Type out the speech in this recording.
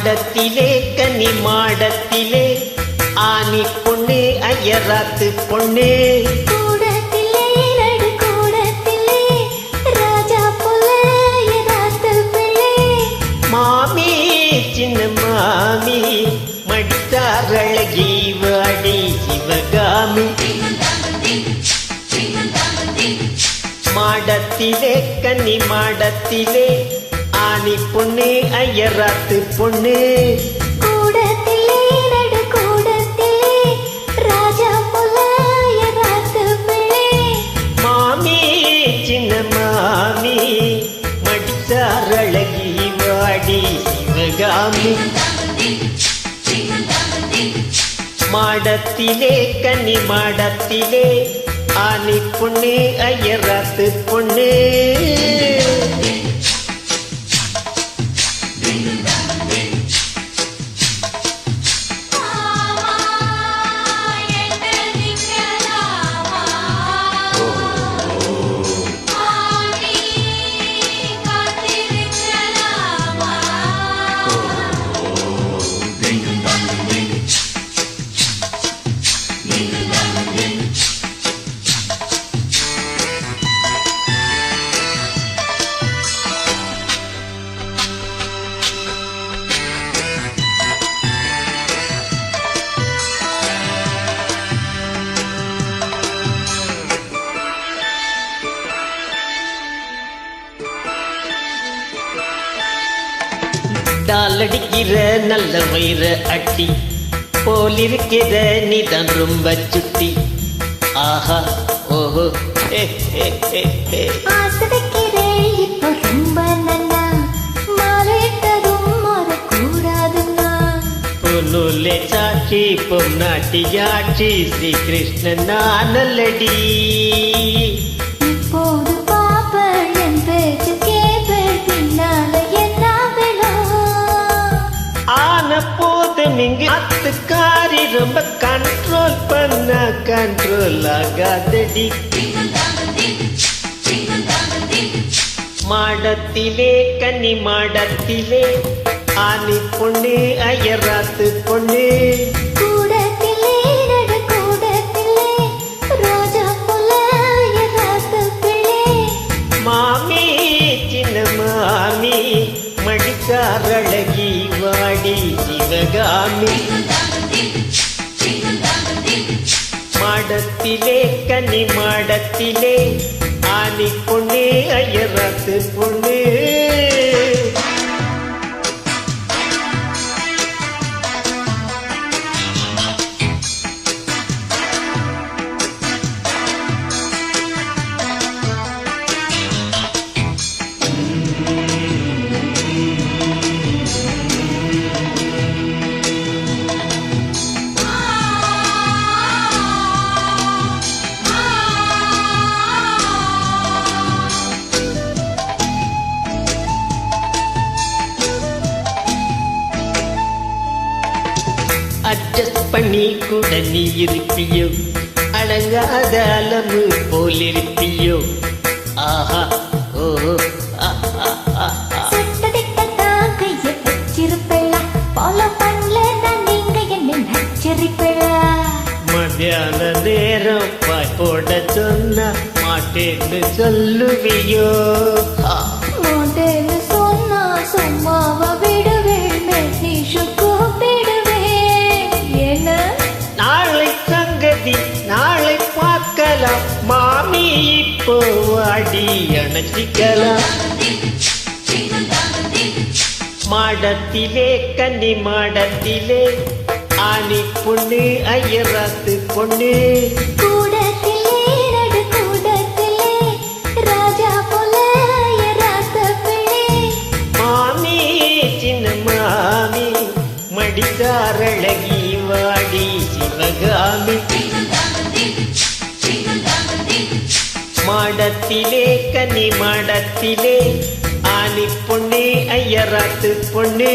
மாடத்திலே கன்னி மாடத்திலே ஆனி பொண்ணு ஐயராத்து பொண்ணு கூடத்திலே நடு கூடத்திலே ராஜா புள்ள ஐயராத்து பிள்ளை மாமி சின்ன மாமி மடித்தாரழகி வாடி சிவகாமி மாடத்திலே கன்னி மாடத்திலே ஆனி பொண்ணு ஐயராத்து பொண்ணு கூடத்திலே நடு கூடத்திலே ராஜா புள்ள ஐயராத்து பிள்ளை மாமி சின்ன மாமி மடித்தாரழகி வாடி சிவகாமி மாடத்திலே கன்னி மாடத்திலே ஆனி பொண்ணு ஐயராத்து பொண்ணு டாலடிக்கிற நல்ல வயிற அட்டி போலிருக்கிற நீதான் ரொம்ப சுட்டி ஆஹா ஓஹோ ஆசைக்கிறேன் இப்போ ரொம்ப நன்னா மாறிட்டதும் மாறக்கூடாதுன்னா பொண்ணுலே சாட்சி பொன்னாட்டியாட்சி ஸ்ரீ கிருஷ்ணன் நானல்லடி இப்போது பாப்பள் என் பேச்சு கேப்பள் பின்னால என்ன ஆன போதும் இங்கு அத்துக்காரி ரொம்ப கண்ட்ரோல் பண்ண கண்ட்ரோல் ஆகாதடி மாடத்திலே கன்னி மாடத்திலே ஆனி பொண்ணு ஐயராத்து பொண்ணு கூடத்திலே நடு கூடத்திலே ராஜா புள்ள ஐயராத்து பிள்ளை மாமி சின்ன மாமி மடிக்காரழகி வாடி சிவகாமி மாடத்திலே கன்னி மாடத்திலே ஆனி பொண்ணு ஐயராத்து பொண்ணு அட்ஜஸ்ட் பண்ணி கூட நீ இருப்பியோ அடங்காத அளவு போலிருப்பியோ ஆஹா ஓ சட்டதிட்டத்தான் கையை வச்சிருப்பேளா ஃபாலோ பண்ணல நான் நீங்க என்ன நச்சரிப்பேளா மத்தியான நேரம் பாய் போட சொன்ன மாட்டேன்னு சொல்லுவியோ மோதேன்னு சொன்னா சும்மாவ விடுவேன் மெசேஜ் கூப்பிடுவேன் என்ன நாளை சங்கதி நாளை பார்க்கலாம் மாமி இப்போ வாடி அணைச்சிக்கலாம் மாடத்திலே கன்னி மாடத்திலே ஆனி பொண்ணு ஐயராத்து பொண்ணு கூடத்திலே நடு கூடத்திலே ராஜா புள்ள ஐயராத்து பிள்ளை மாமி சின்ன மாமி மடித்தாரழகி வாடி சிவகாமி மாடத்திலே கன்னி மாடத்திலே ஆனி பொண்ணு ஐயராத்து பொண்ணு